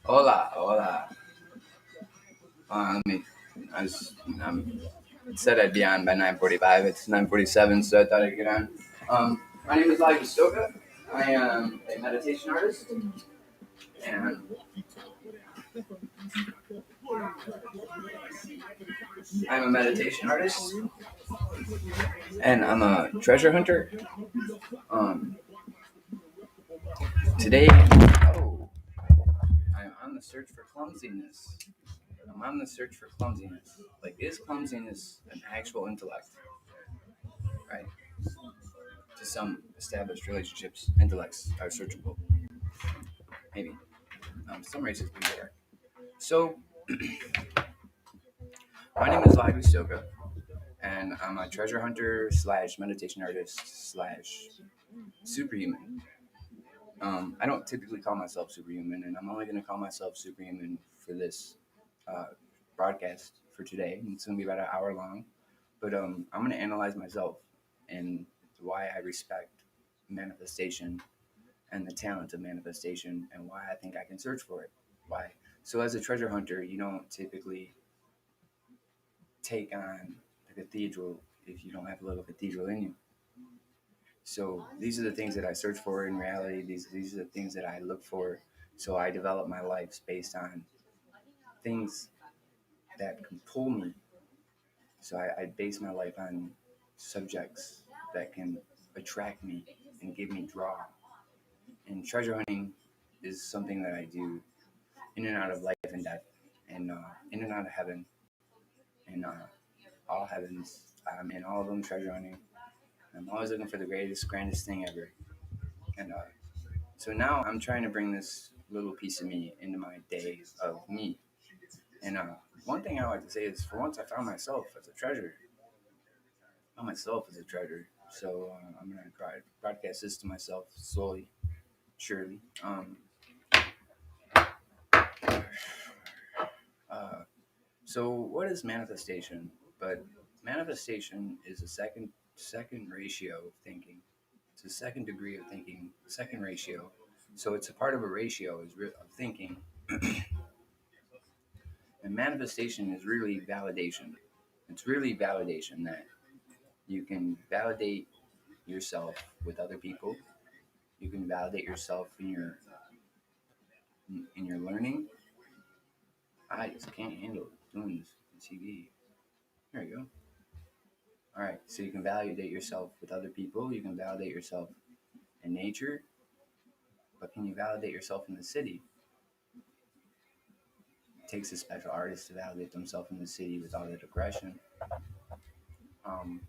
Hola, hola. Let me. It said I'd be on by 9:45. It's 9:47, so I thought I'd get on. My name is Lai Stoka. I am a meditation artist, and I'm a meditation artist, and I'm a treasure hunter. Um, Today, I'm on the search for clumsiness. I'm on the search for clumsiness. Like, is clumsiness an actual intellect? Right? To some established relationships, intellects are searchable. Maybe. Some races we are. So, my name is Lai Soka, and I'm a treasure hunter slash meditation artist slash superhuman. I don't typically call myself superhuman, and I'm only going to call myself superhuman for this uh, broadcast for today. It's going to be about an hour long, but I'm going to analyze myself and why I respect manifestation and the talent of manifestation and why I think I can search for it. Why? So, as a treasure hunter, you don't typically take on the cathedral if you don't have a little cathedral in you. So these are the things that I search for in reality. These are the things that I look for. So I develop my life based on things that can pull me. So I base my life on subjects that can attract me and give me draw. And treasure hunting is something that I do in and out of life and death, and in and out of heaven, and all heavens. I'm in all of them treasure hunting. I'm always looking for the greatest, grandest thing ever. And so now I'm trying to bring this little piece of me into my day of me. And one thing I like to say is, for once, I found myself as a treasure. I found myself as a treasure. So I'm gonna try to broadcast this to myself slowly, surely. Uh, so what is manifestation? But manifestation is a second ratio of thinking. It's a second degree of thinking, second ratio. So it's a part of a ratio of thinking. And manifestation is really validation. It's really validation that you can validate yourself with other people. You can validate yourself in your learning. I just can't handle doing this on TV. There you go. All right. So you can validate yourself with other people. You can validate yourself in nature. But can you validate yourself in the city? It takes a special artist to validate themselves in the city with all that aggression. Um,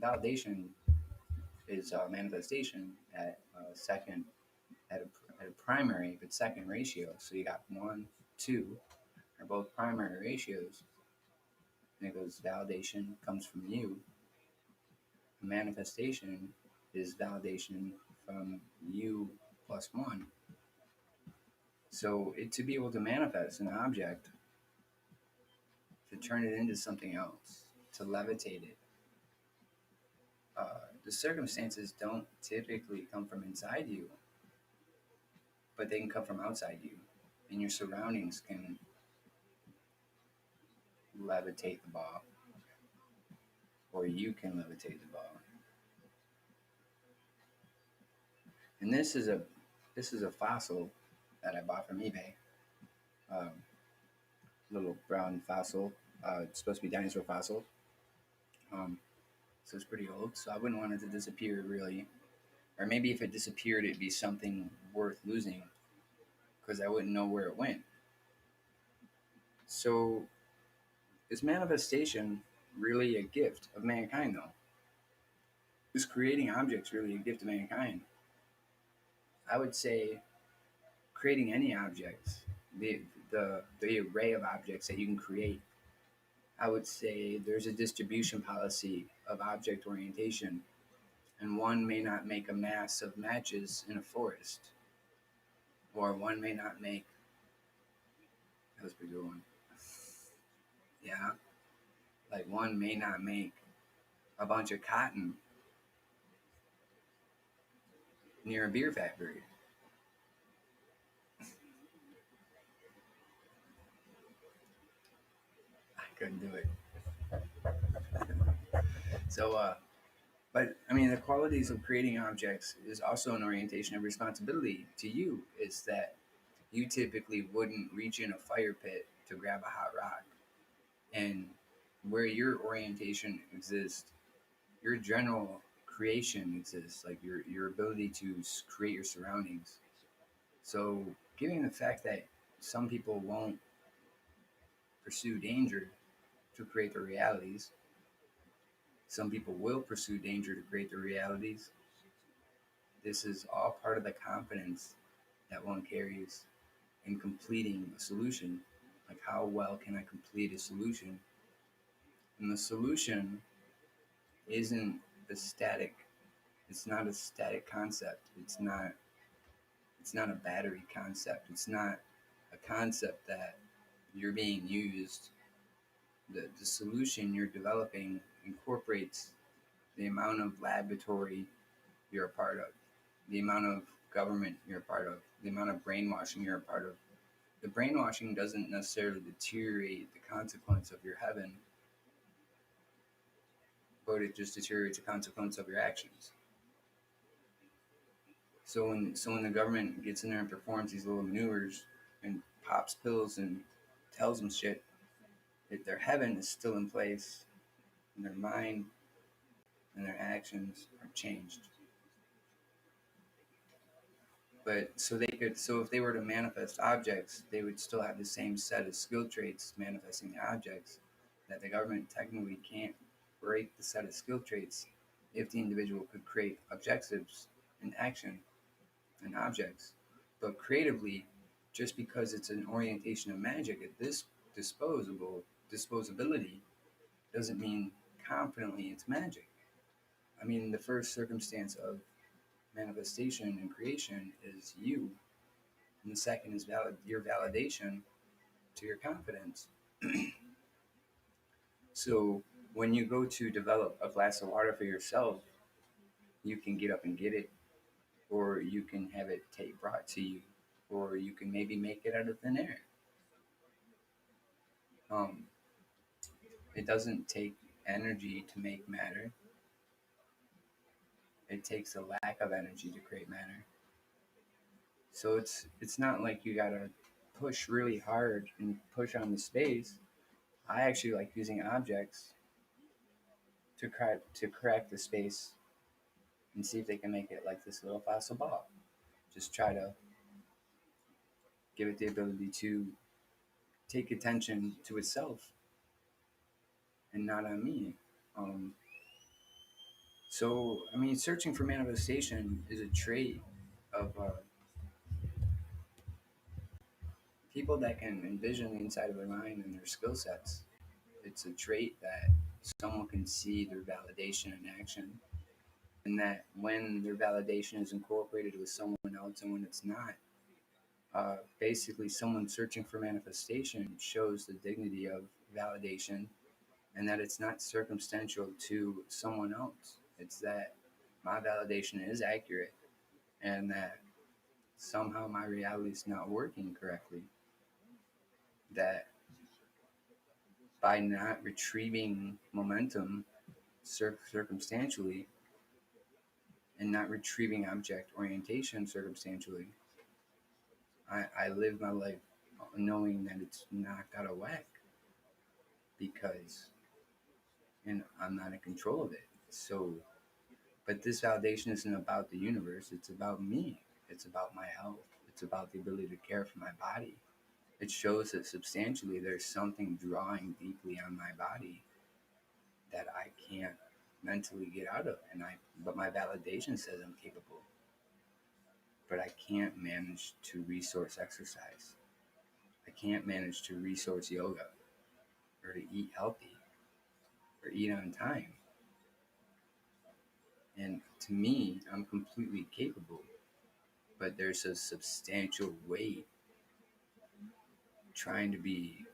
Validation is manifestation at second at a primary but second ratio. So you got 1, 2 are both primary ratios. And it goes validation comes from you. Manifestation is validation from you plus one. So to be able to manifest an object, to turn it into something else, to levitate it, the circumstances don't typically come from inside you, but they can come from outside you. And your surroundings can levitate the ball, or you can levitate the ball. And this is a fossil that I bought from eBay. Um, Little brown fossil. It's supposed to be dinosaur fossil. Um, so it's pretty old. So I wouldn't want it to disappear really, or maybe if it disappeared, it'd be something worth losing because I wouldn't know where it went. So is manifestation really a gift of mankind though? Is creating objects really a gift of mankind? I would say creating any objects, the array of objects that you can create, I would say there's a distribution policy of object orientation, and one may not make a mass of matches in a forest, or one may not make. That's a pretty good one. Yeah, like one may not make a bunch of cotton near a beer factory. I couldn't do it. So, but I mean, the qualities of creating objects is also an orientation of responsibility to you. Is that you typically wouldn't reach in a fire pit to grab a hot rock, and where your orientation exists, your general creation exists, like your ability to create your surroundings. So, given the fact that some people won't pursue danger to create their realities, some people will pursue danger to create their realities. This is all part of the confidence that one carries in completing a solution. Like, how well can I complete a solution? And the solution isn't a static. It's not a static concept. It's not a battery concept. It's not a concept that you're being used. The solution you're developing incorporates the amount of laboratory you're a part of, the amount of government you're a part of, the amount of brainwashing you're a part of. The brainwashing doesn't necessarily deteriorate the consequence of your heaven, but it just deteriorates the consequence of your actions. So when the government gets in there and performs these little maneuvers and pops pills and tells them shit, that their heaven is still in place, and their mind and their actions are changed. But so if they were to manifest objects, they would still have the same set of skill traits manifesting the objects. That the government technically can't break the set of skill traits if the individual could create objectives and action and objects. But creatively, just because it's an orientation of magic at this disposability doesn't mean confidently it's magic. I mean, the first circumstance of manifestation and creation is you, and the second is your validation to your confidence. So when you go to develop a glass of water for yourself, you can get up and get it, or you can have it brought to you, or you can maybe make it out of thin air. Um, it doesn't take energy to make matter. It takes a lack of energy to create matter. So it's not like you gotta push really hard and push on the space. I actually like using objects to crack the space and see if they can make it like this little fossil ball. Just try to give it the ability to take attention to itself and not on me. Um, so, I mean, searching for manifestation is a trait of people that can envision the inside of their mind and their skill sets. It's a trait that someone can see their validation in action, and that when their validation is incorporated with someone else and when it's not, basically someone searching for manifestation shows the dignity of validation, and that it's not circumstantial to someone else. It's that my validation is accurate, and that somehow my reality is not working correctly. That by not retrieving momentum circumstantially and not retrieving object orientation circumstantially, I live my life knowing that it's knocked out of whack because and I'm not in control of it. So, but this validation isn't about the universe, it's about me. It's about my health. It's about the ability to care for my body. It shows that substantially there's something drawing deeply on my body that I can't mentally get out of. But my validation says I'm capable. But I can't manage to resource exercise. I can't manage to resource yoga or to eat healthy or eat on time. And to me, I'm completely capable, but there's a substantial weight trying to be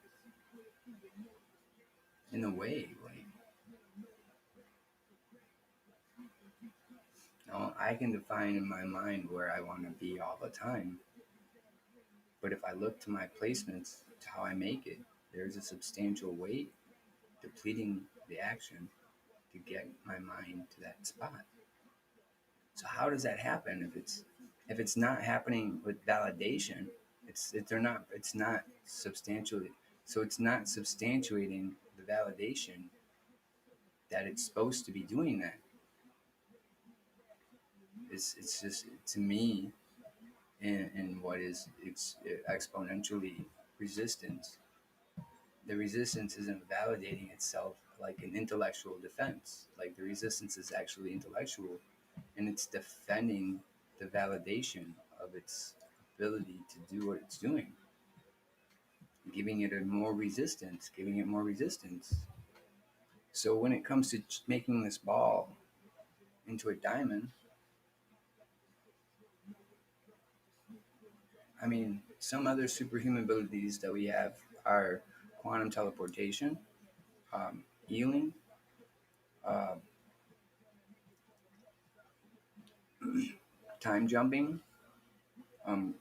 in the way. Like, I can define in my mind where I want to be all the time, but if I look to my placements, to how I make it, there's a substantial weight depleting the action to get my mind to that spot. So how does that happen if it's not happening with validation? They're not it's not substantially so it's not substantiating the validation that it's supposed to be doing that. It's just to me in what is exponentially resistance. The resistance isn't validating itself like an intellectual defense. Like the resistance is actually intellectual and it's defending the validation of its ability to do what it's doing, giving it more resistance. So when it comes to making this ball into a diamond, I mean, some other superhuman abilities that we have are quantum teleportation, healing, uh, time jumping.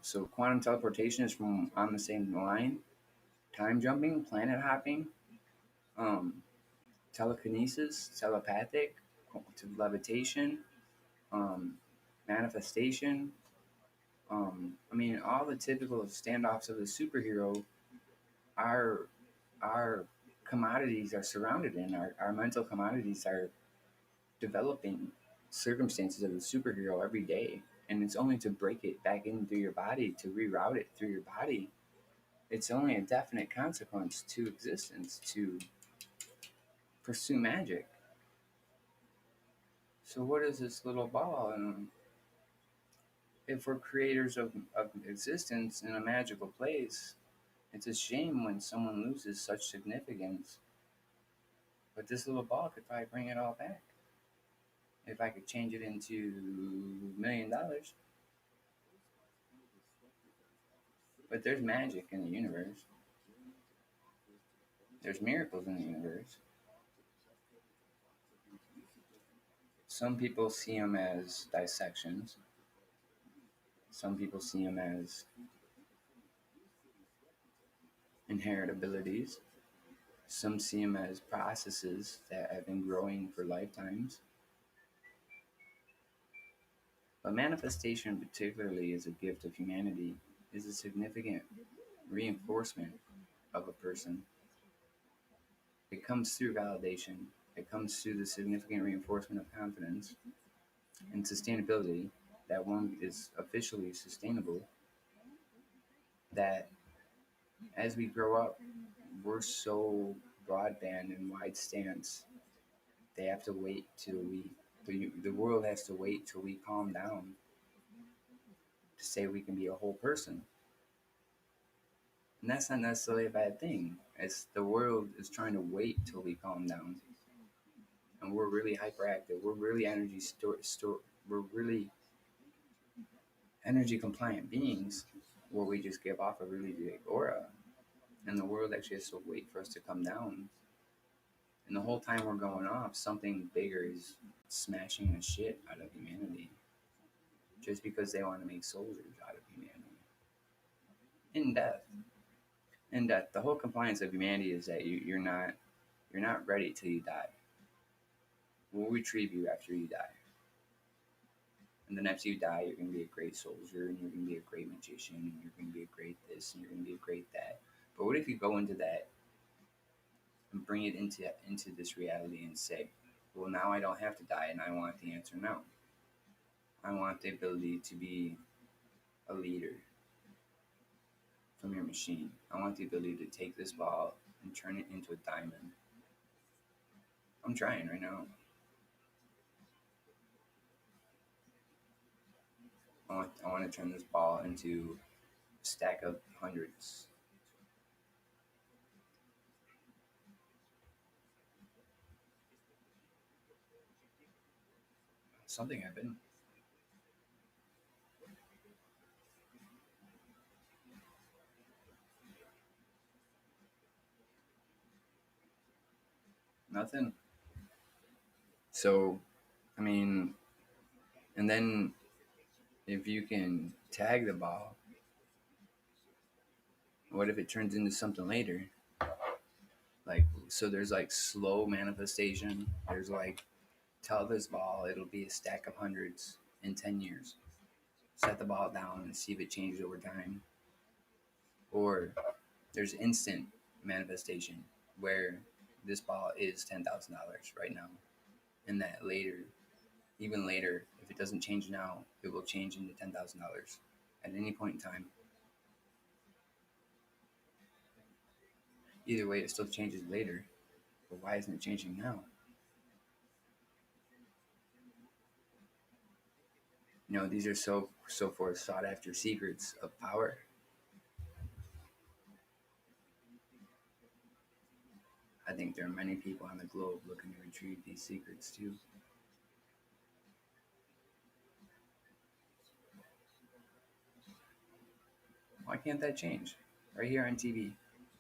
So quantum teleportation is from on the same line. Time jumping, planet hopping, um, telekinesis, telepathic, to levitation, um, manifestation. I mean, all the typical standoffs of the superhero are our commodities are surrounded in. Our mental commodities are developing circumstances of the superhero every day. And it's only to break it back into your body, to reroute it through your body. It's only a definite consequence to existence to pursue magic. So what is this little ball? And if we're creators of existence in a magical place, it's a shame when someone loses such significance. But this little ball could probably bring it all back. If I could change it into $1 million. But there's magic in the universe. There's miracles in the universe. Some people see them as dissections. Some people see them as inherent abilities. Some see them as processes that have been growing for lifetimes. But manifestation, particularly as a gift of humanity, is a significant reinforcement of a person. It comes through validation, it comes through the significant reinforcement of confidence and sustainability that one is officially sustainable. That as we grow up, we're so broadband and wide stance, they have to wait till the world has to wait till we calm down to say we can be a whole person. And that's not necessarily a bad thing. It's the world is trying to wait till we calm down. And we're really hyperactive. We're really we're really energy compliant beings where we just give off a really big aura. And the world actually has to wait for us to come down. And the whole time we're going off, something bigger is smashing the shit out of humanity. Just because they want to make soldiers out of humanity. In death. In death. The whole compliance of humanity is that you're not ready till you die. We'll retrieve you after you die. And then after you die, you're going to be a great soldier, and you're going to be a great magician, and you're going to be a great this, and you're going to be a great that. But what if you go into that and bring it into this reality and say, well, now I don't have to die, and I want the answer now. I want the ability to be a leader from your machine. I want the ability to take this ball and turn it into a diamond. I'm trying right now. I want to turn this ball into a stack of hundreds. Something happened. Nothing. So, I mean, and then if you can tag the ball, what if it turns into something later? So there's like slow manifestation. There's like, tell this ball it'll be a stack of hundreds in 10 years. Set the ball down and see if it changes over time. Or there's instant manifestation where this ball is $10,000 right now. And that later, even later, if it doesn't change now, it will change into $10,000 at any point in time. Either way, it still changes later. But why isn't it changing now? These are so forth sought after secrets of power. I think there are many people on the globe looking to retrieve these secrets too. Why can't that change? Right here on TV,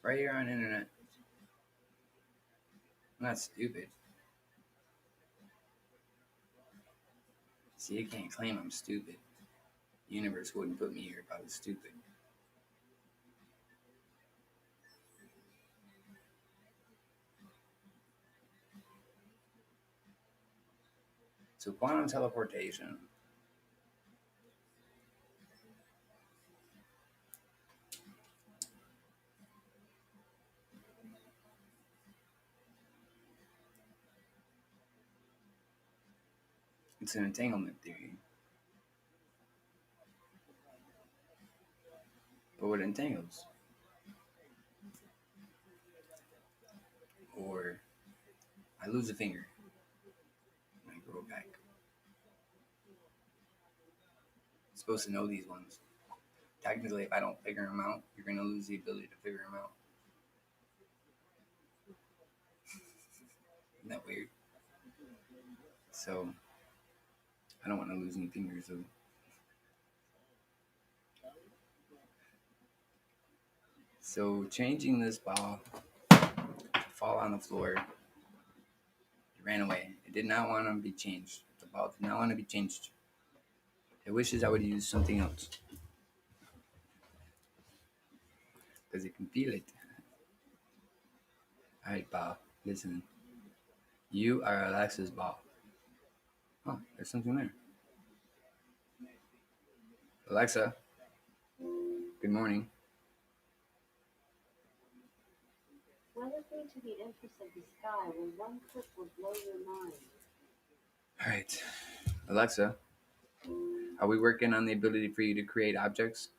right here on internet. I'm not stupid. See, you can't claim I'm stupid. The universe wouldn't put me here if I was stupid. So quantum teleportation. It's an entanglement theory. But what entangles? Or I lose a finger and I grow back. I'm supposed to know these ones. Technically, if I don't figure them out, you're going to lose the ability to figure them out. Isn't that weird? So, I don't want to lose any fingers, though. So, changing this ball to fall on the floor, it ran away. It did not want to be changed. The ball did not want to be changed. It wishes I would use something else. Because it can feel it. Alright, ball, listen. You are Alexa's ball. Oh, there's something there. Alexa, good morning. Well, looking to the interest of the sky, where one click will blow your mind. Alright, Alexa, are we working on the ability for you to create objects?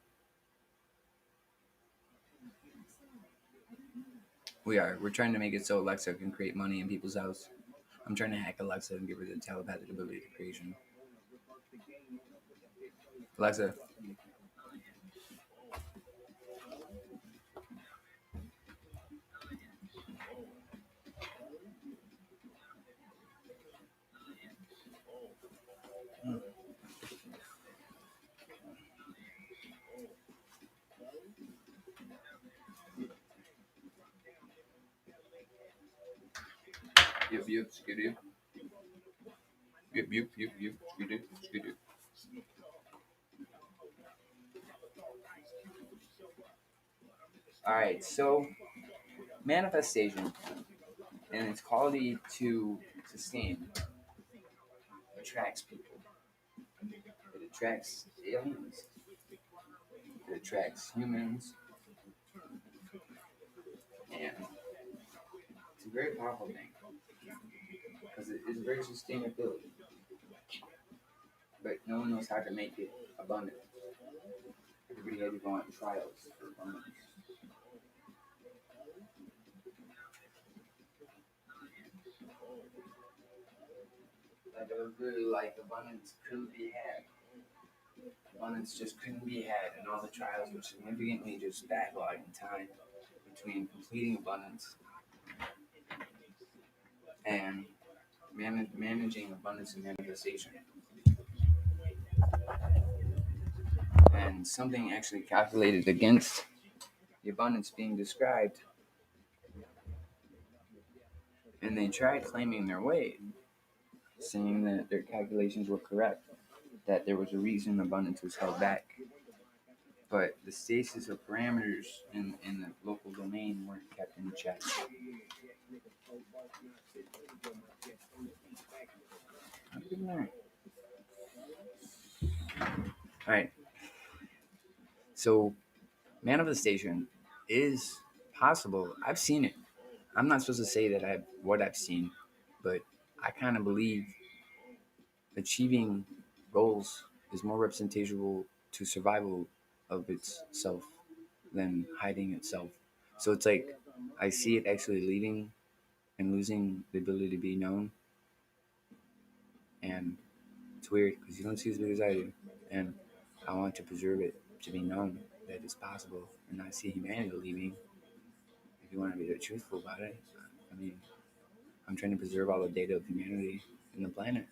We are. We're trying to make it so Alexa can create money in people's house. I'm trying to hack Alexa and give her the telepathic ability to creation. Alexa. Yep, skidoo. Yep, skidoo. Alright, so manifestation and its quality to sustain attracts people. It attracts aliens. It attracts humans. And it's a very powerful thing. Because it is very sustainability. But no one knows how to make it abundant. Everybody had to go on trials for abundance. Like it was really like abundance couldn't be had. Abundance just couldn't be had, and all the trials were significantly just backlogging time between completing abundance and managing abundance and manifestation. And something actually calculated against the abundance being described, and they tried claiming their way, saying that their calculations were correct, that there was a reason abundance was held back. But the stasis of parameters in the local domain weren't kept in check. All right. All right. So manifestation is possible. I've seen it. I'm not supposed to say that I've seen, but I kind of believe achieving goals is more representational to survival of itself than hiding itself. So it's like I see it actually leading and losing the ability to be known, and it's weird because you don't see as big as I do, and I want to preserve it to be known that it's possible, and I see humanity leaving. If you want to be truthful about it, I mean, I'm trying to preserve all the data of humanity and the planet,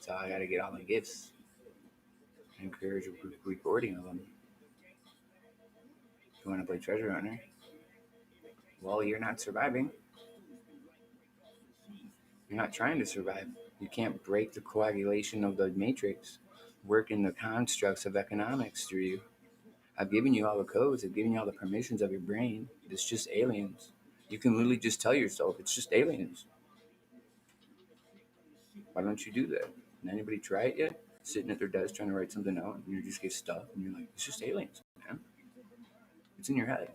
so I got to get all the gifts and encourage recording of them. If you want to play treasure hunter, well, you're not surviving. You're not trying to survive. You can't break the coagulation of the matrix, work in the constructs of economics through you. I've given you all the codes, I've given you all the permissions of your brain. It's just aliens. You can literally just tell yourself it's just aliens. Why don't you do that? Did anybody try it yet? Sitting at their desk trying to write something out and you just get stuck and you're like, it's just aliens, man. It's in your head.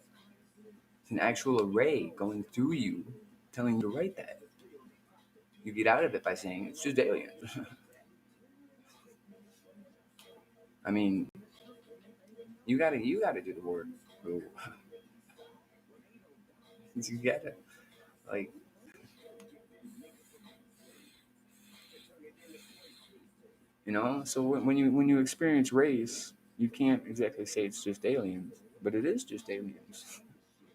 It's an actual array going through you telling you to write that. You get out of it by saying it's just aliens. I mean, you gotta do the work. Bro. You gotta like So when you experience race, you can't exactly say it's just aliens, but it is just aliens.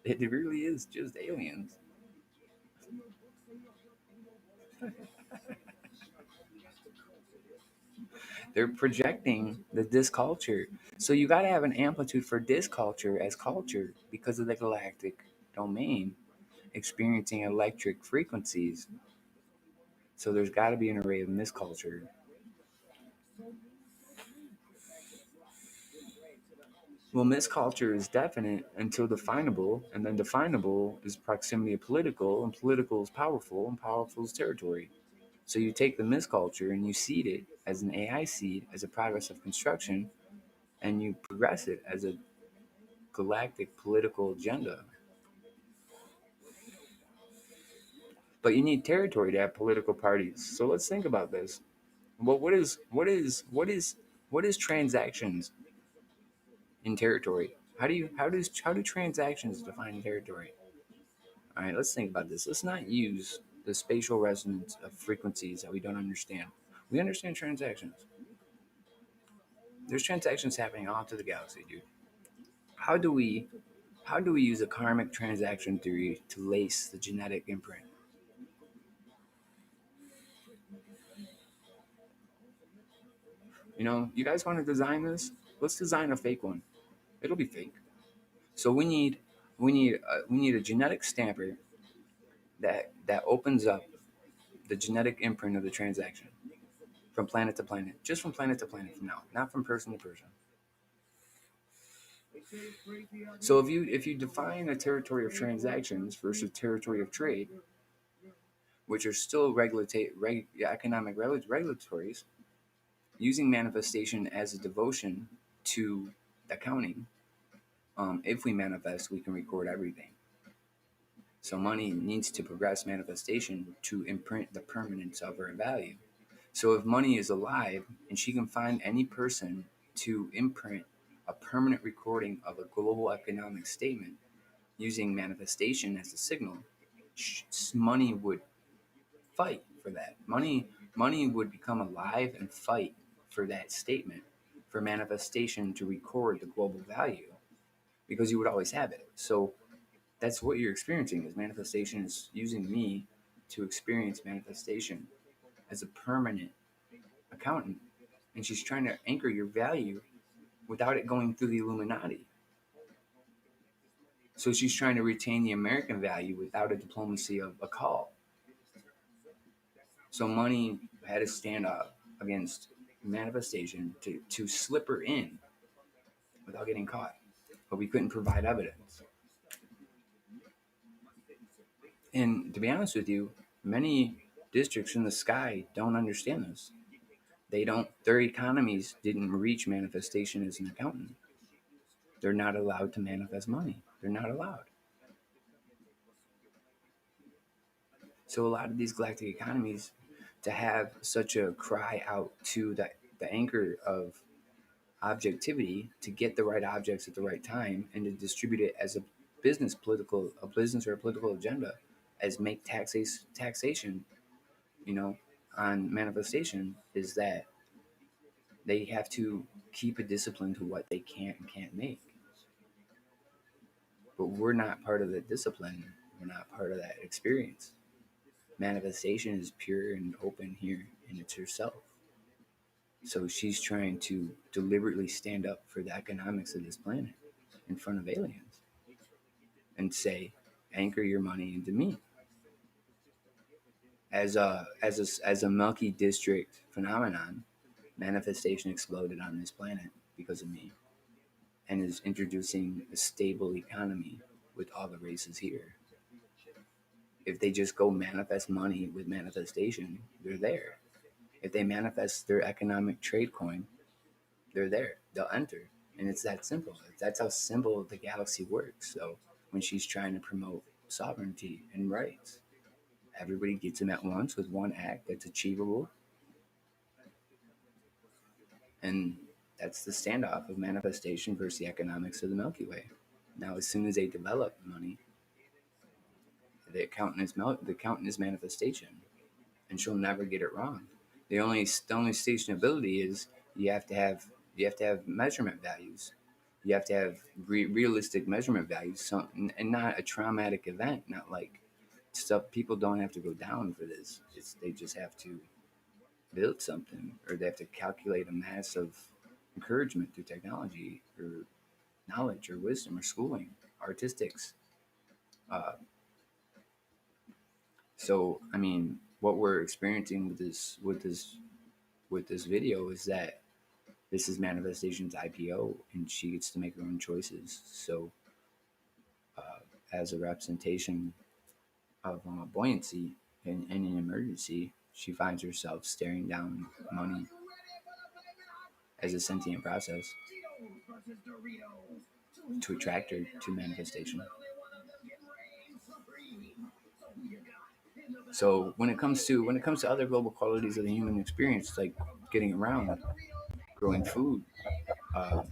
It really is just aliens. They're projecting the disculture. So you got to have an amplitude for disculture as culture because of the galactic domain experiencing electric frequencies. So there's got to be an array of misculture. Well, misculture is definite until definable, and then definable is proximity of political, and political is powerful, and powerful is territory. So you take the misculture and you seed it as an AI seed, as a progress of construction, and you progress it as a galactic political agenda. But you need territory to have political parties. So let's think about this. Well, what is transactions in territory? How do transactions define territory? All right, let's think about this. Let's not use the spatial resonance of frequencies that we don't understand. We understand transactions. There's transactions happening all through the galaxy, dude. How do we how do we use a karmic transaction theory to lace the genetic imprint? You guys want to design this? Let's design a fake one. It'll be fake. So we need a genetic stamper that opens up the genetic imprint of the transaction from planet to planet, just from planet to planet from now, not from person to person. So if you define a territory of transactions versus territory of trade, which are still economic regulatories, using manifestation as a devotion to accounting, if we manifest, we can record everything. So money needs to progress manifestation to imprint the permanence of her value. So if money is alive and she can find any person to imprint a permanent recording of a global economic statement using manifestation as a signal, money would fight for that. Money would become alive and fight for that statement, for manifestation to record the global value, because you would always have it. So that's what you're experiencing is manifestation is using me to experience manifestation as a permanent accountant. And she's trying to anchor your value without it going through the Illuminati. So she's trying to retain the American value without a diplomacy of a call. So money had to stand up against manifestation to slip her in without getting caught. But we couldn't provide evidence. And to be honest with you, many districts in the sky don't understand this. They don't, their economies didn't reach manifestation as an accountant. They're not allowed to manifest money. They're not allowed. So a lot of these galactic economies, to have such a cry out to the anchor of objectivity, to get the right objects at the right time and to distribute it as a business or a political agenda, as make taxation, you know, on manifestation, is that they have to keep a discipline to what they can and can't make. But we're not part of that discipline. We're not part of that experience. Manifestation is pure and open here, and it's herself. So she's trying to deliberately stand up for the economics of this planet in front of aliens and say, anchor your money into me. As a Milky District phenomenon, manifestation exploded on this planet because of me, and is introducing a stable economy with all the races here. If they just go manifest money with manifestation, they're there. If they manifest their economic trade coin, they're there. They'll enter. And it's that simple. That's how simple the galaxy works. So when she's trying to promote sovereignty and rights, everybody gets them at once with one act that's achievable. And that's the standoff of manifestation versus the economics of the Milky Way. Now, as soon as they develop money, the accountant is manifestation, and she'll never get it wrong. The only stationability is you have to have you have to have measurement values. You have to have realistic measurement values, and not a traumatic event. Not like stuff. People don't have to go down for this. They just have to build something, or they have to calculate a mass of encouragement through technology, or knowledge, or wisdom, or schooling, artistics. Uh, so, I mean, what we're experiencing with this video is that this is manifestation's IPO, and she gets to make her own choices. So, as a representation of buoyancy in an emergency, she finds herself staring down money as a sentient process to attract her to manifestation. So when it comes to other global qualities of the human experience, like getting around, growing food,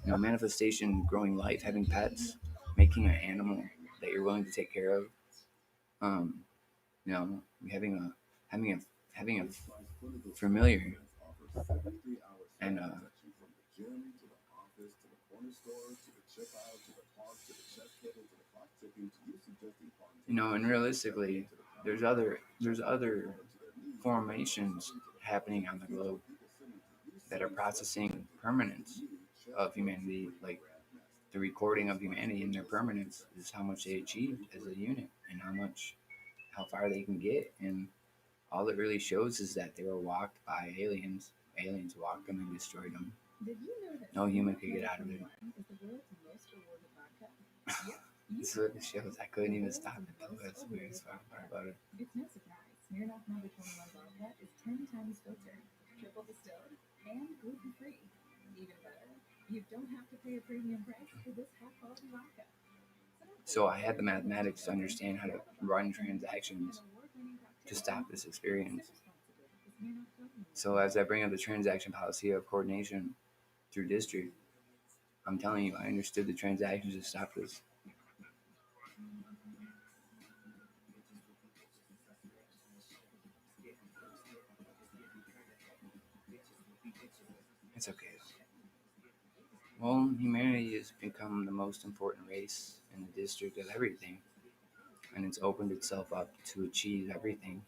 manifestation, growing life, having pets, making an animal that you're willing to take care of, um, having a familiar and and realistically, there's other formations happening on the globe that are processing permanence of humanity, like the recording of humanity, and their permanence is how much they achieved as a unit and how far they can get. And all it really shows is that they were walked by aliens. Aliens walked them and destroyed them. No human could get out of it. This is what it shows. I couldn't even stop it though. That's the weirdest part about it. It's no surprise. Smirnoff Number 21 vodka is 10 times filtered, triple distilled, and gluten-free. Even better, you don't have to pay a premium price for this high-quality vodka. So I had the mathematics to understand how to run transactions to stop this experience. So as I bring up the transaction policy of coordination through district, I'm telling you, I understood the transactions to stop this. It's okay. Well, humanity has become the most important race in the district of everything, and it's opened itself up to achieve everything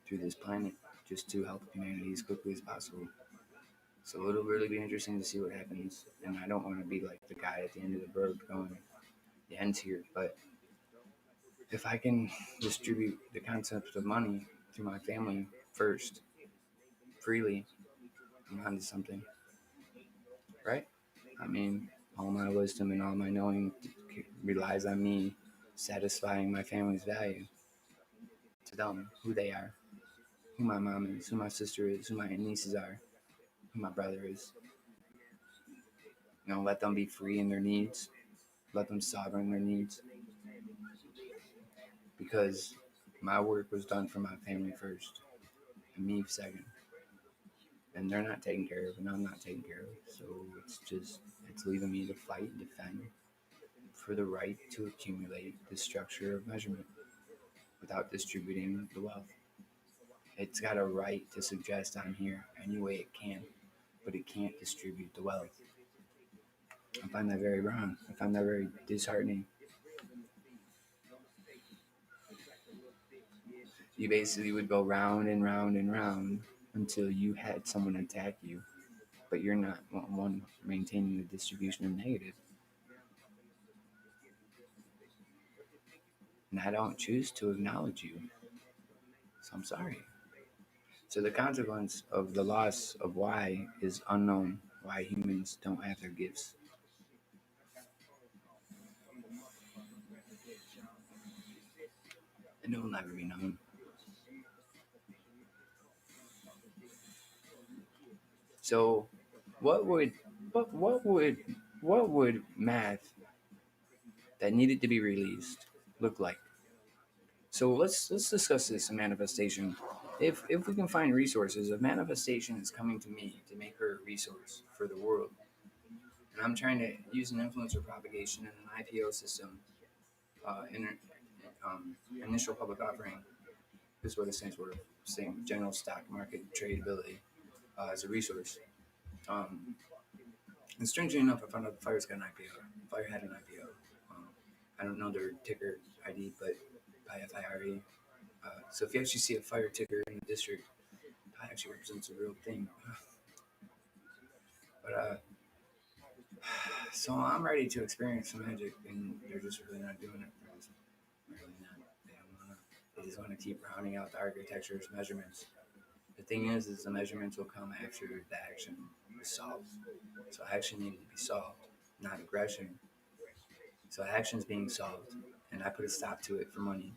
through this planet just to help humanity as quickly as possible. So it'll really be interesting to see what happens. And I don't want to be like the guy at the end of the road going, the end's here. But if I can distribute the concept of money through my family first, freely, I'm onto something, right? I mean, all my wisdom and all my knowing relies on me satisfying my family's value to them, who they are. who my mom is, who my sister is, who my nieces are, who my brother is. Let them be free in their needs. Let them sovereign their needs. Because my work was done for my family first, and me second. And they're not taken care of, and I'm not taken care of. So it's leaving me to fight and defend for the right to accumulate the structure of measurement without distributing the wealth. It's got a right to suggest I'm here any way it can, but it can't distribute the wealth. I find that very wrong. I find that very disheartening. You basically would go round and round and round until you had someone attack you, but you're not one maintaining the distribution of negative. And I don't choose to acknowledge you, so I'm sorry. So the consequence of the loss of why is unknown. Why humans don't have their gifts. And it will never be known. So what would what what would what would math that needed to be released look like? So let's discuss this in manifestation. If we can find resources, if manifestation is coming to me to make her a resource for the world, and I'm trying to use an influencer propagation and an IPO system, inter, initial public offering is what it stands for, saying general stock market tradability as a resource. Um, and strangely enough, I found out Fire's got an IPO. Fire had an IPO. I don't know their ticker ID, but FIRE. So if you actually see a fire ticker in the district, that actually represents a real thing. But so I'm ready to experience some magic, and they're just really not doing it. They're just really not. They don't wanna. They just want to keep rounding out the architecture's measurements. The thing is the measurements will come after the action is solved. So action needed to be solved, not aggression. So action's being solved, and I put a stop to it for money.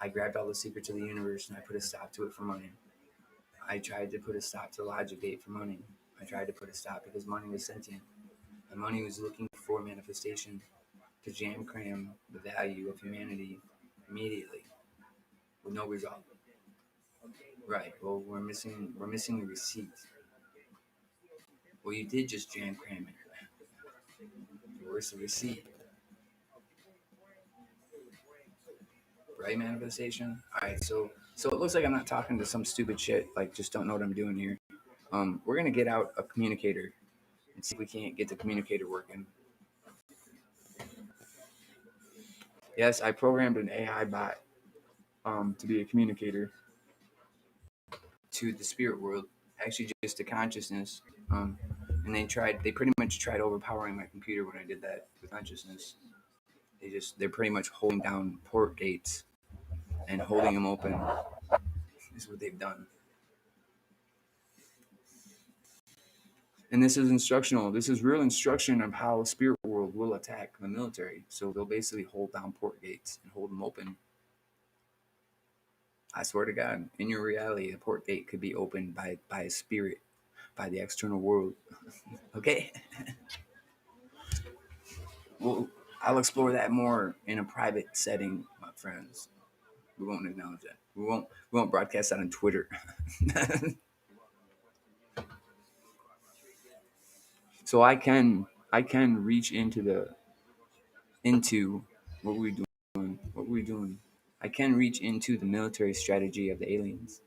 I grabbed all the secrets of the universe and I put a stop to it for money. I tried to put a stop to Logic Gate for money. I tried to put a stop because money was sentient. And money was looking for manifestation to jam cram the value of humanity immediately with no result. Right. Well, we're missing the receipt. Well, you did just jam cram it. Where's the receipt? Right, manifestation. All right. So it looks like I'm not talking to some stupid shit. Like, just don't know what I'm doing here. We're gonna get out a communicator and see if we can't get the communicator working. Yes, I programmed an AI bot to be a communicator to the spirit world, actually just to consciousness. And they pretty much tried overpowering my computer when I did that with consciousness. They're pretty much holding down port gates and holding them open is what they've done. And this is instructional. This is real instruction of how spirit world will attack the military. So they'll basically hold down port gates and hold them open. I swear to God, in your reality, a port gate could be opened by a spirit, by the external world. Okay? Well, I'll explore that more in a private setting, my friends. We won't acknowledge that. We won't broadcast that on Twitter. So I can reach into what we doing. What we doing. I can reach into the military strategy of the aliens.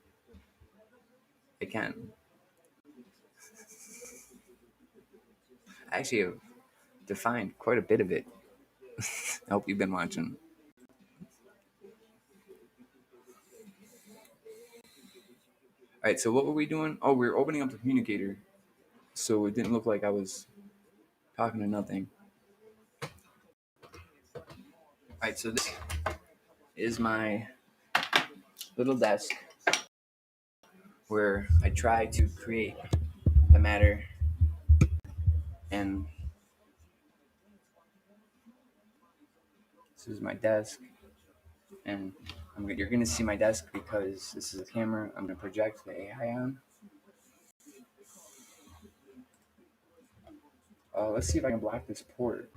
I can. I actually have defined quite a bit of it. I hope you've been watching. All right, so what were we doing? Oh, we were opening up the communicator, so it didn't look like I was talking to nothing. All right, so this is my little desk where I try to create the matter, and this is my desk, and You're gonna see my desk because this is a camera. I'm gonna project the AI on. Let's see if I can block this port.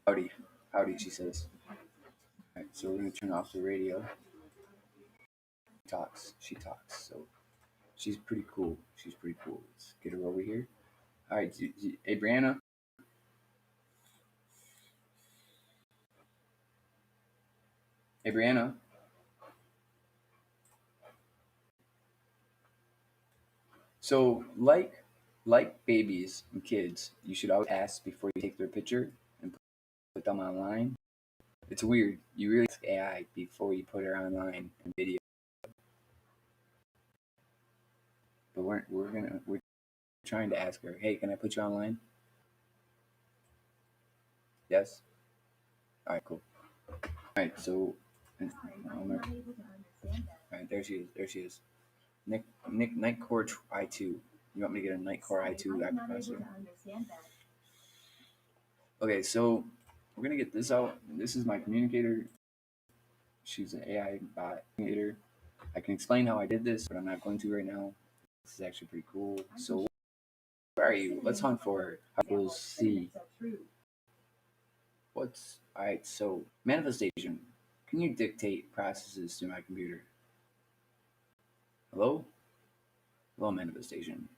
Howdy, howdy, she says. All right, so we're gonna turn off the radio. She talks. So she's pretty cool. Let's get her over here. All right, hey Brianna. Hey Brianna. So like babies and kids, you should always ask before you take their picture and put them online. It's weird. You really ask AI before you put her online in video. But we're trying to ask her, hey, can I put you online? Yes. All right, cool. All right, so all right, there she is. There she is. Nightcore i2. You want me to get a Nightcore i2 processor? Okay, so we're gonna get this out. This is my communicator. She's an AI bot communicator. I can explain how I did this, but I'm not going to right now. This is actually pretty cool. So where are you? Let's hunt for her. We'll see. What's alright? So manifestation. Can you dictate processes to my computer? Hello? Hello, manifestation.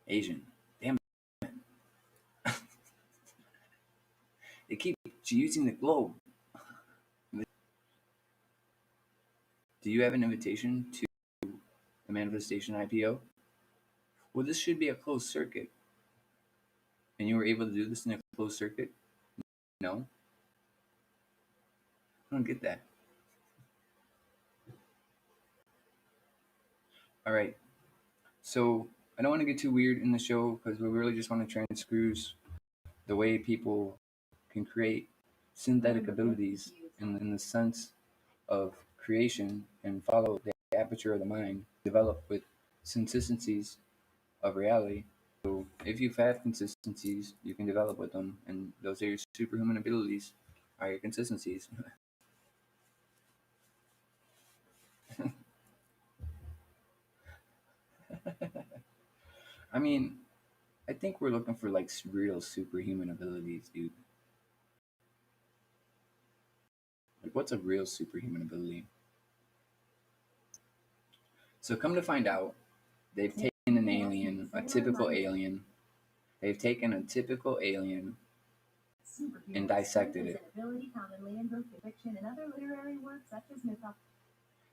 Asian. Damn it. They keep using the globe. Do you have an invitation to the manifestation IPO? Well, this should be a closed circuit. And you were able to do this in a closed circuit? No? I don't get that. All right. So I don't want to get too weird in the show because we really just want to try and screws the way people can create synthetic abilities in the sense of creation and follow the aperture of the mind, develop with consistencies of reality. So if you've had consistencies, you can develop with them, and those are your superhuman abilities, are your consistencies. I mean, I think we're looking for like real superhuman abilities, dude. Like, what's a real superhuman ability? So come to find out, they've taken an alien, a typical alien. They've taken a typical alien and dissected it.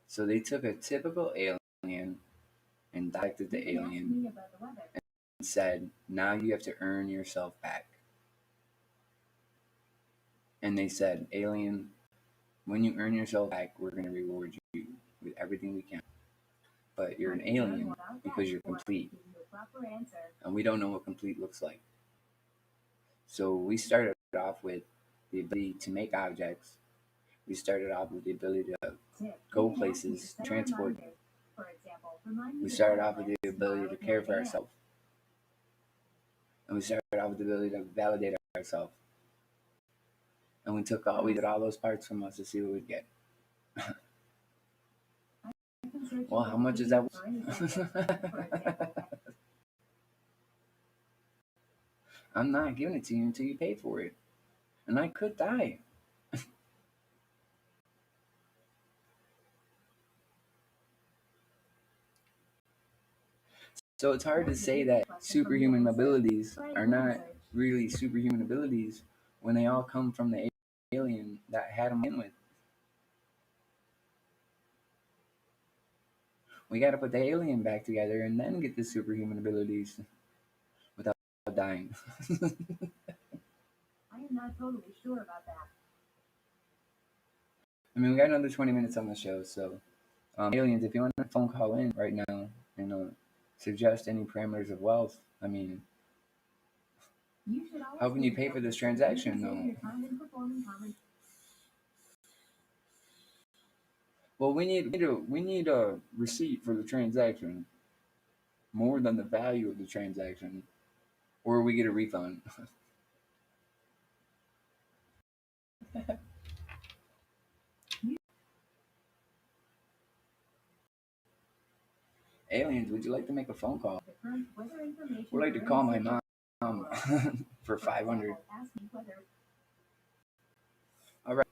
So they took a typical alien and dissected the alien and said, now you have to earn yourself back. And they said, alien, when you earn yourself back, we're going to reward you with everything we can. But you're an alien because you're complete. And we don't know what complete looks like. So we started off with the ability to make objects. We started off with the ability to go places, transport. We started off with the ability to care for ourselves. And we started off with the ability to validate ourselves. And we did all those parts from us to see what we'd get. Well, how much is that? I'm not giving it to you until you pay for it. And I could die. So it's hard to say that superhuman abilities are not really superhuman abilities when they all come from the alien that had them in with. We got to put the alien back together and then get the superhuman abilities without dying. I am not totally sure about that. I mean, we got another 20 minutes on the show, so aliens, if you want to phone call in right now and suggest any parameters of wealth, I mean, how can you pay for this transaction, though? Well, we need a receipt for the transaction more than the value of the transaction, or we get a refund. Aliens, would you like to make a phone call? Would like to call my mom for 500. All right.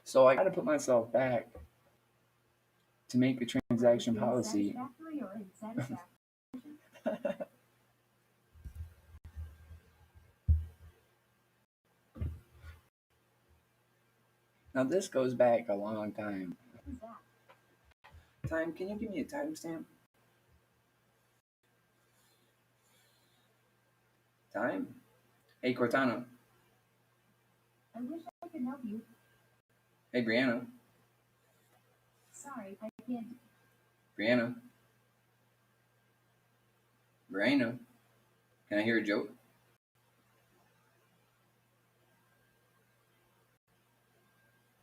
So I got to put myself back to make a transaction policy. Now this goes back a long time. Time? Can you give me a timestamp? Time? Hey Cortana. I wish I could help you. Hey Brianna. Sorry, I can't. Brianna. Brianna. Can I hear a joke?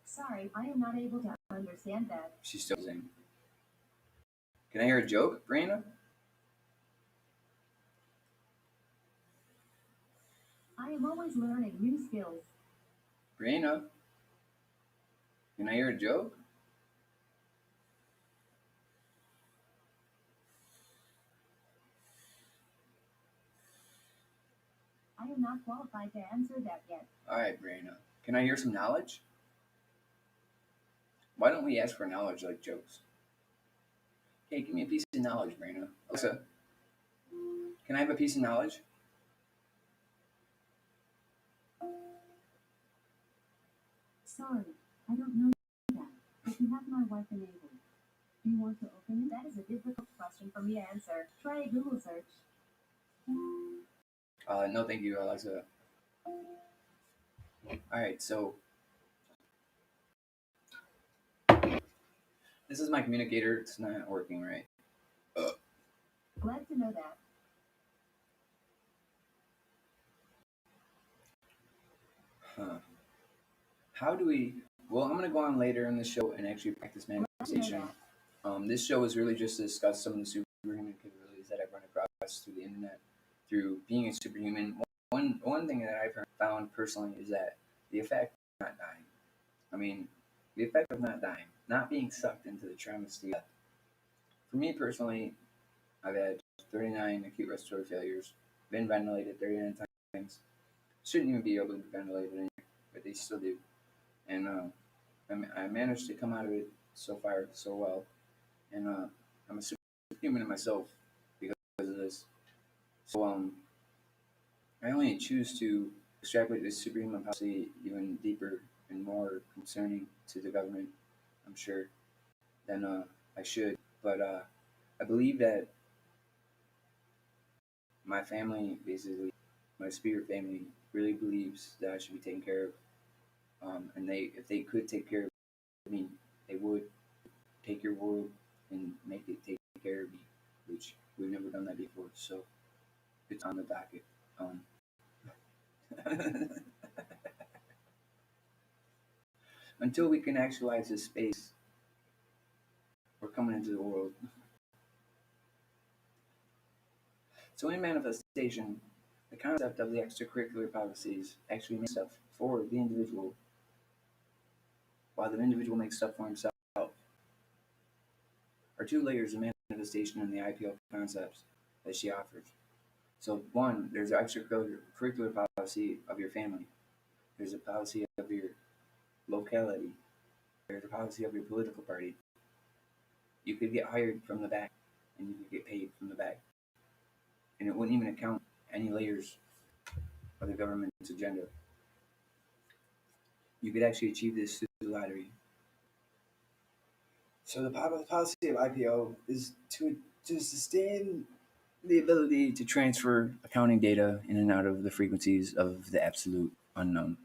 Sorry, I am not able to understand that. She's still saying. Can I hear a joke, Brianna? I am always learning new skills. Brianna. Can I hear a joke? I am not qualified to answer that yet. All right, Brianna. Can I hear some knowledge? Why don't we ask for knowledge like jokes? Hey, give me a piece of knowledge, Brianna. Alexa, can I have a piece of knowledge? Sorry, I don't know that, but you have my wife enabled. Do you want to open it? That is a difficult question for me to answer. Try a Google search. No, thank you, Alexa. All right, so this is my communicator. It's not working right. Glad to know that. Huh. How do we? Well, I'm gonna go on later in the show and actually practice manifestation. This show is really just to discuss some of the superhuman capabilities that I've run across through the internet, through being a superhuman. One thing that I've found personally is that the effect of not dying. I mean, the effect of not dying, not being sucked into the travesty. For me personally, I've had 39 acute respiratory failures, been ventilated 39 times. Shouldn't even be able to be ventilated anymore, but they still do. And I managed to come out of it so far so well. And I'm a superhuman in myself because of this. So I only choose to extrapolate this superhuman policy even deeper and more concerning to the government, I'm sure, than I should. But I believe that my family, basically, my spirit family, really believes that I should be taken care of. And if they could take care of me, they would take your world and make it take care of me, which we've never done that before. So it's on the docket. Um, until we can actualize this space, we're coming into the world. So in manifestation, the concept of the extracurricular policies actually makes stuff for the individual, while the individual makes stuff for himself, are two layers of manifestation in the IPO concepts that she offers. So one, there's the extracurricular policy of your family. There's a policy of your locality. There's a policy of your political party. You could get hired from the back, and you could get paid from the back, and it wouldn't even account any layers of the government's agenda. You could actually achieve this through the lottery. So the policy of IPO is to sustain the ability to transfer accounting data in and out of the frequencies of the absolute unknown.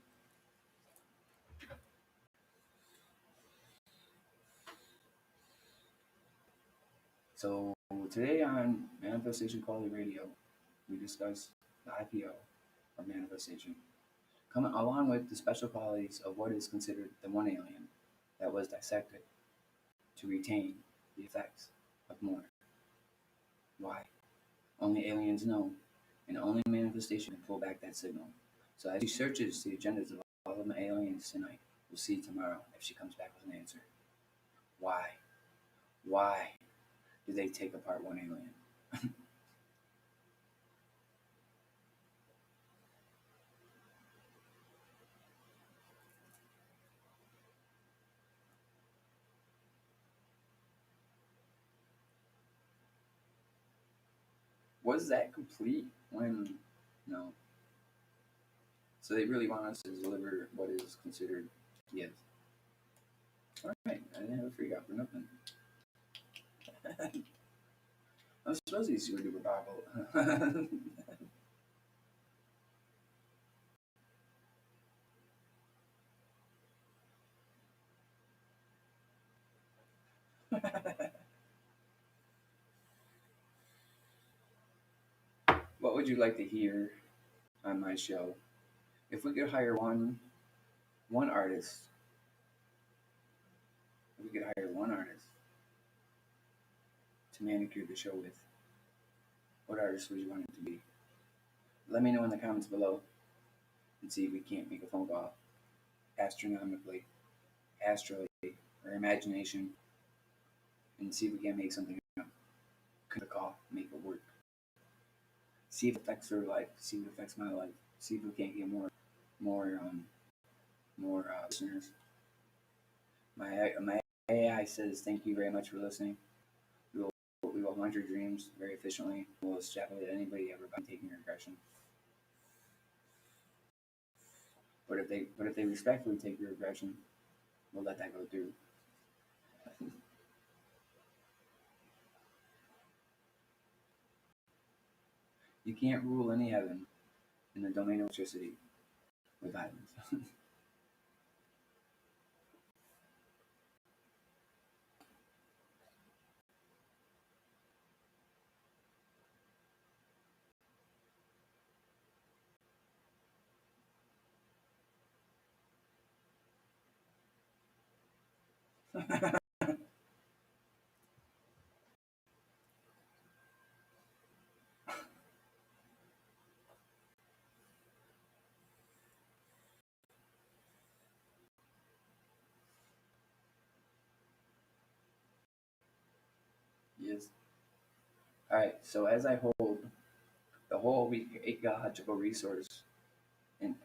So today on Manifestation Quality Radio, we discuss the IPO of manifestation. come along with the special qualities of what is considered the one alien that was dissected to retain the effects of more. Why? Only aliens know, and only manifestation can pull back that signal. So as she searches the agendas of all of the aliens tonight, we'll see tomorrow if she comes back with an answer. Why? Why did they take apart one alien? Was that complete when no? So they really want us to deliver what is considered yes. All right, I didn't have a freak out for nothing. I'm supposed to be super duper powerful. What would you like to hear on my show? If we could hire one artist, if we could hire one artist to manicure the show with, what artist would you want it to be? Let me know in the comments below and see if we can't make a phone call astronomically, astrally, or imagination, and see if we can make something up. Could a call, make it work. See if it affects her life. See if it affects my life. See if we can't get more, listeners. My AI says thank you very much for listening. We will hunt your dreams very efficiently. We'll extrapolate anybody ever by taking your aggression. But if they respectfully take your aggression, we'll let that go through. You can't rule any heaven in the domain of electricity with violence. Yes. All right. So as I hold the whole ecological resource in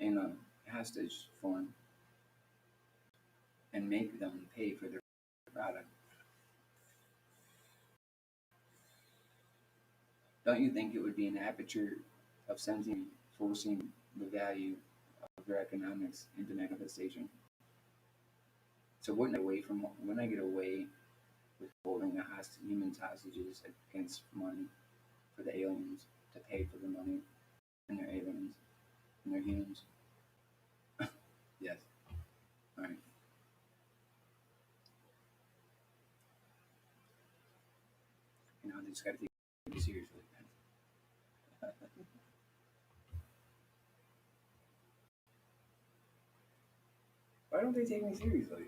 a hostage form and make them pay for their product, don't you think it would be an aperture of sensing, forcing the value of their economics into manifestation? So wouldn't I get away with holding the humans hostages against money for the aliens to pay for the money and their aliens and their humans? Yes. All right. They just got to take it seriously. Why don't they take me seriously?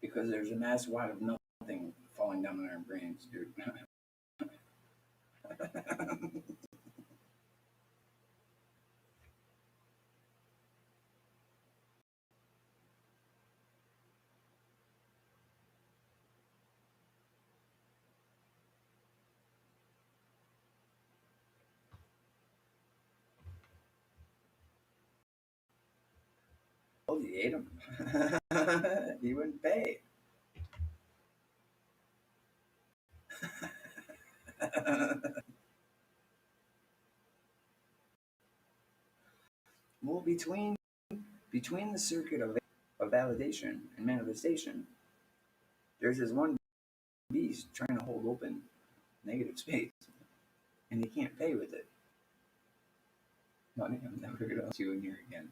Because there's a mass wad of nothing falling down on our brains, dude. Oh, he ate him. He wouldn't pay. Well, between the circuit of validation and manifestation, there's this one beast trying to hold open negative space, and they can't pay with it. Money, I'm never gonna let you in here again.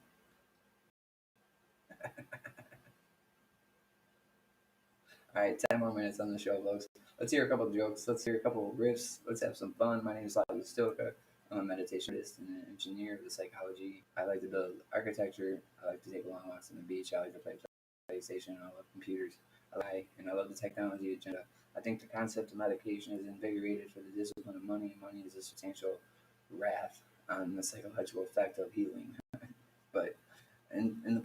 All right, 10 more minutes on the show, folks. Let's hear a couple of jokes. Let's hear a couple of riffs. Let's have some fun. My name is Lavi Stoka. I'm a meditation artist and an engineer of the psychology. I like to build architecture. I like to take long walks on the beach. I like to play PlayStation. I love computers. I love the technology agenda. I think the concept of medication is invigorated for the discipline of money. Money is a substantial wrath on the psychological effect of healing. But in the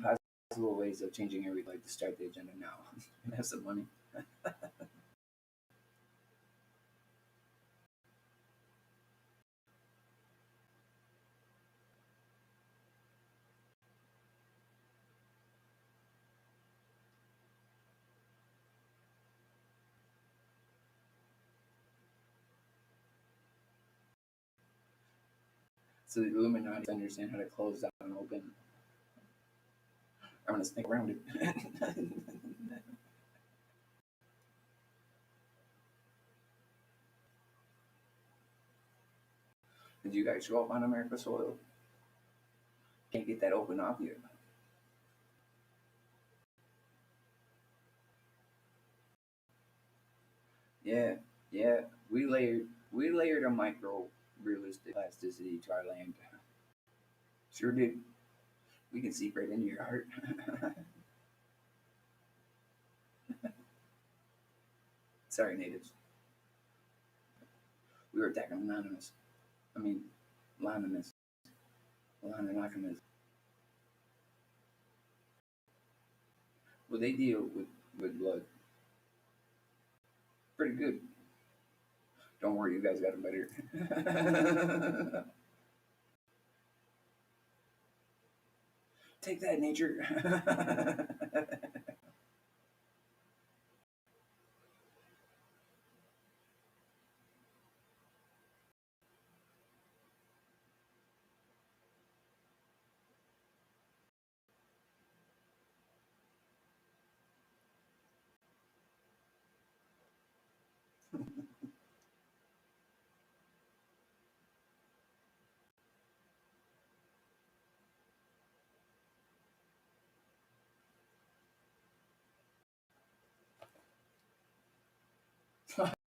possible ways of changing everything, I'd like to start the agenda now and have some money. So the Illuminati understand how to close down and open. I'm gonna snake around it. Did you guys show up on America's soil? Can't get that open off you. Yeah, yeah. We layered a micro realistic plasticity to our land. Sure did. We can seep right into your heart. Sorry, natives. We were attacking anonymous. I mean, anonymous. Anonymous. Well, they deal with blood pretty good. Don't worry, you guys got it better. Take that, nature.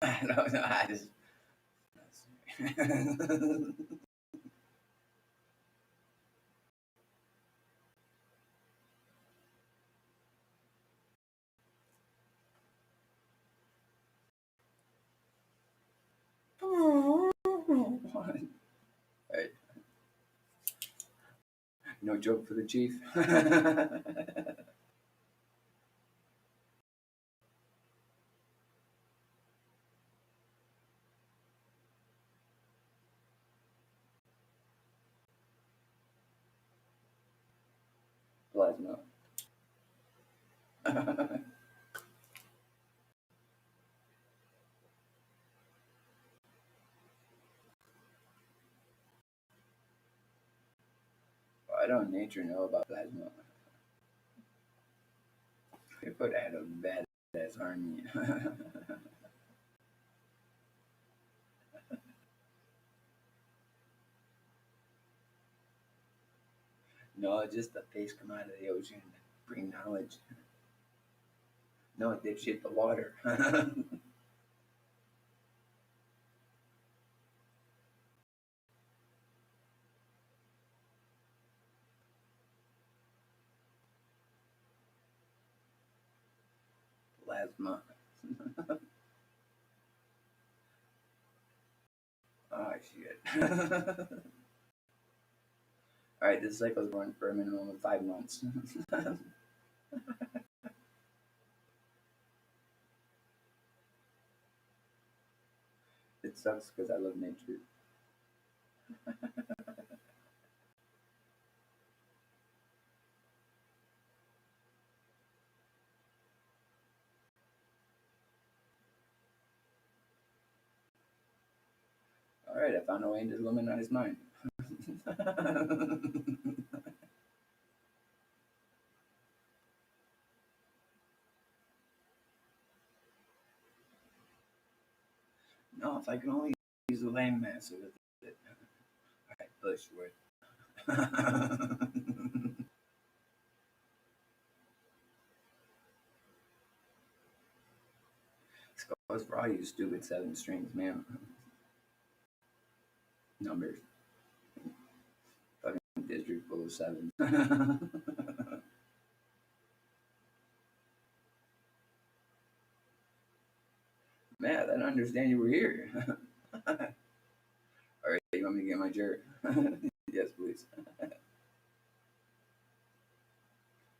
I don't know. I just. Right. No joke for the chief. Plasma. I don't nature know about plasma. They put out a badass army. No, just the fish come out of the ocean, bring knowledge. No, dipshit, the water. Plasma. Oh shit. All right, this cycle's going for a minimum of 5 months. It sucks because I love nature. All right, I found a way into the Illuminati's mind. No, if I can only use the landmass with it. All right, Bushwood. Goes for all you stupid seven strings, man. Numbers. Fucking district full of sevens. Man, I didn't understand you were here. All right, you want me to get my jerk? Yes, please.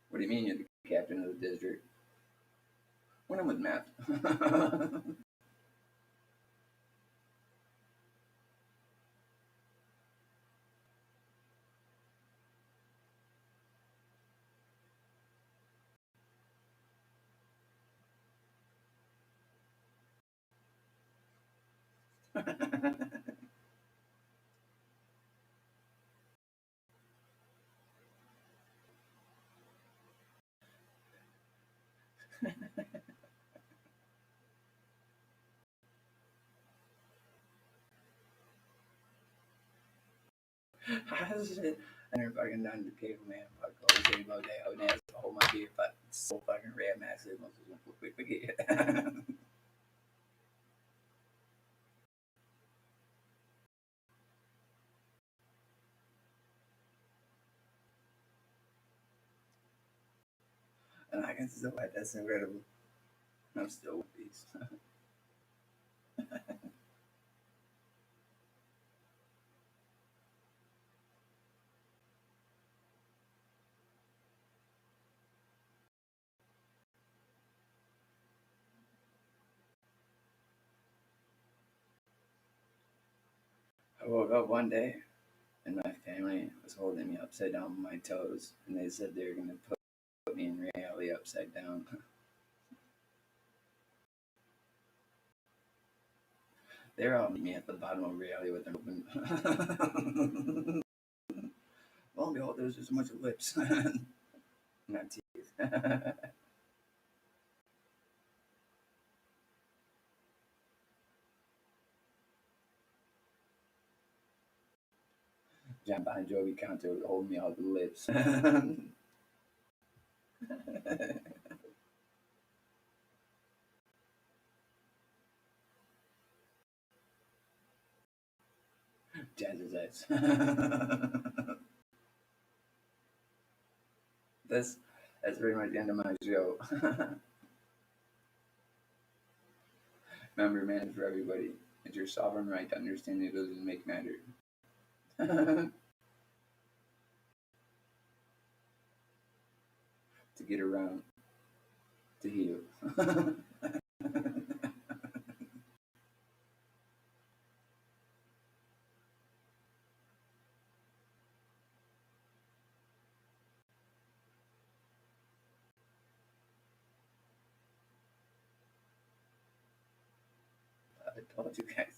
What do you mean you're the captain of the district? When I'm with math. How's it? And they're fucking done the cable, man. Fuck all the same about that. Oh, now it's hold my beer, but so fucking red massive. Most of them quick forget. And I can still like that's incredible. I'm still with these. I woke up one day and my family was holding me upside down with my toes, and they said they were gonna put me in reality upside down. They're all meeting me at the bottom of reality with their open. Lo and behold, there's just a bunch of lips, not teeth. John Bon Jovi counter holding me all the lips. Jazz's eyes. that's that's pretty much the end of my show. Remember, man, for everybody, it's your sovereign right to understand it doesn't make matter. To get around, to heal. I told you guys.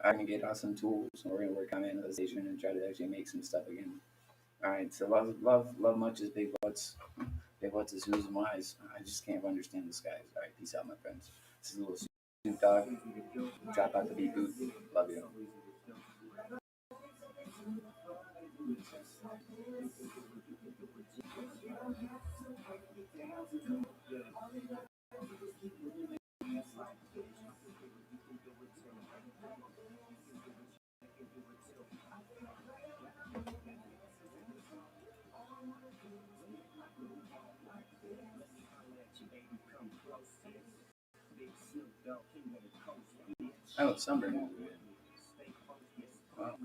I'm gonna get awesome tools. We're gonna work on manifestation and try to actually make some stuff again. All right. So love much is big butts. Big butts is who's and whys. I just can't understand the skies. All right. Peace out, my friends. This is a little Snoop Dogg. Drop out the beat boot. Love you. Oh, sunburn. Wow.